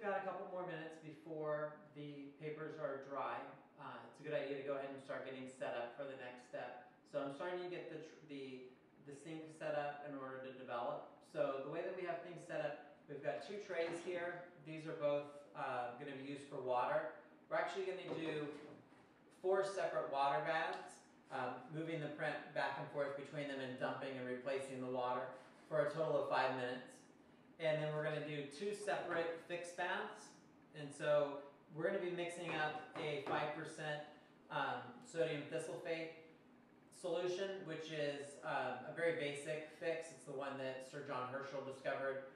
we've got a couple more minutes before the papers are dry, it's a good idea to go ahead and start getting set up for the next step. So I'm starting to get the sink set up in order to develop. So the way that we have things set up, we've got two trays here. These are both going to be used for water. We're actually going to do 4 separate water baths, moving the print back and forth between them and dumping and replacing the water for a total of 5 minutes. And then we're going to do 2 separate fixed baths. And so we're going to be mixing up a 5% sodium thistlephate solution, which is a very basic fix. It's the one that Sir John Herschel discovered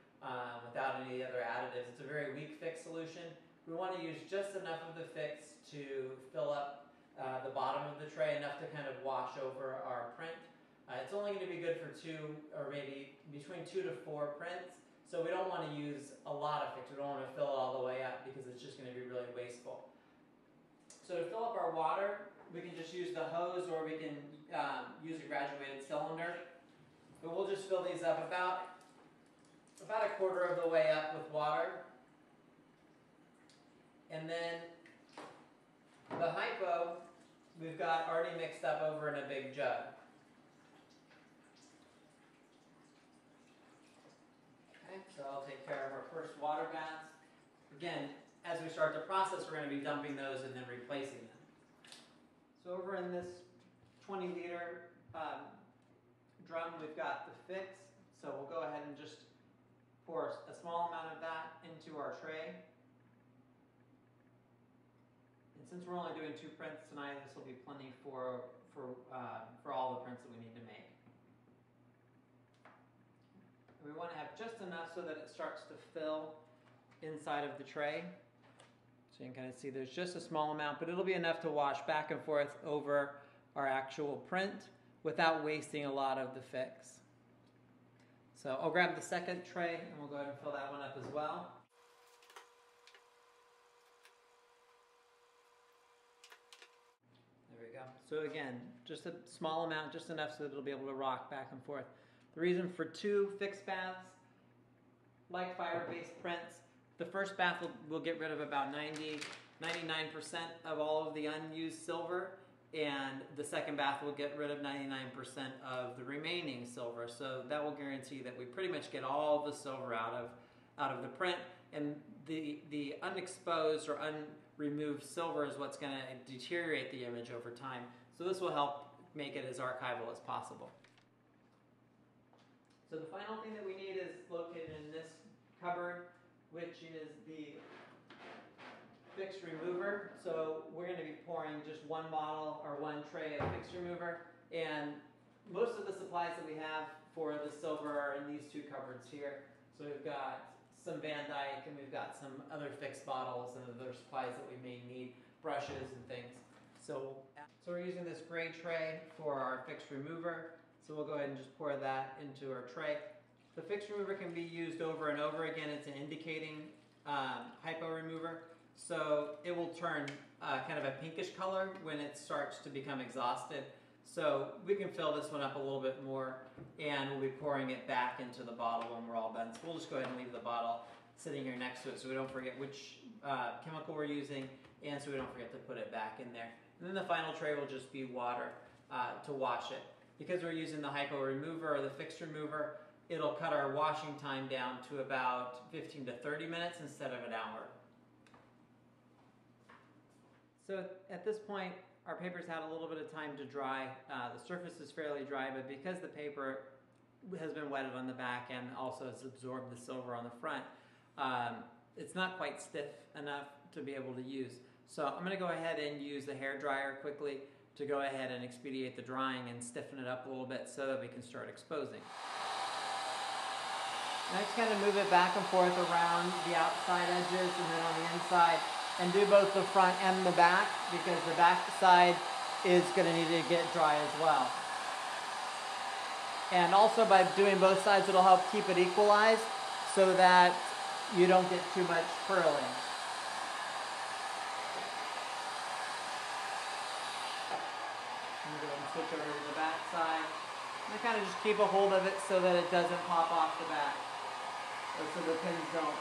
without any other additives. It's a very weak fix solution. We want to use just enough of the fix to fill up the bottom of the tray, enough to kind of wash over our print. It's only going to be good for 2 or maybe between 2 to 4 prints. So we don't want to use a lot of fix. We don't want to fill it all the way up because it's just going to be really wasteful. So to fill up our water, we can just use the hose or we can use a graduated cylinder. But we'll just fill these up about a quarter of the way up with water. And then the hypo, we've got already mixed up over in a big jug. Okay, so I'll take care of our first water baths. Again, as we start the process, we're going to be dumping those and then replacing them. So over in this 20-liter drum, we've got the fix. So we'll go ahead and just pour a small amount of that into our tray. And since we're only doing 2 prints tonight, this will be plenty for all the prints that we need to make. And we want to have just enough so that it starts to fill inside of the tray. So you can kind of see there's just a small amount, but it'll be enough to wash back and forth over our actual print without wasting a lot of the fix. So I'll grab the second tray and we'll go ahead and fill that one up as well. There we go. So again, just a small amount, just enough so that it'll be able to rock back and forth. The reason for 2 fixed baths, like fiber-based prints, the first bath will get rid of about 99% of all of the unused silver, and the second bath will get rid of 99% of the remaining silver. So that will guarantee that we pretty much get all the silver out of the print, and the unexposed or unremoved silver is what's going to deteriorate the image over time. So this will help make it as archival as possible. So the final thing that we need is located in this cupboard, which is the fix remover. So we're going to be pouring just 1 bottle or 1 tray of fix remover, and most of the supplies that we have for the silver are in these 2 cupboards here. So we've got some Van Dyke and we've got some other fix bottles and other supplies that we may need, brushes and things. So we're using this gray tray for our fix remover. So we'll go ahead and just pour that into our tray. The fix remover can be used over and over again. It's an indicating hypo remover. So it will turn kind of a pinkish color when it starts to become exhausted. So we can fill this one up a little bit more, and we'll be pouring it back into the bottle when we're all done. So we'll just go ahead and leave the bottle sitting here next to it so we don't forget which chemical we're using, and so we don't forget to put it back in there. And then the final tray will just be water to wash it. Because we're using the hypo remover or the fix remover, it'll cut our washing time down to about 15 to 30 minutes instead of an hour. So at this point, our paper's had a little bit of time to dry. The surface is fairly dry, but because the paper has been wetted on the back and also has absorbed the silver on the front, it's not quite stiff enough to be able to use. So I'm going to go ahead and use the hair dryer quickly to go ahead and expedite the drying and stiffen it up a little bit so that we can start exposing. And I just kind of move it back and forth around the outside edges and then on the inside, and do both the front and the back because the back side is going to need to get dry as well. And also by doing both sides, it'll help keep it equalized so that you don't get too much curling. I'm going to switch over to the back side. And kind of just keep a hold of it so that it doesn't pop off the back, or so the pins don't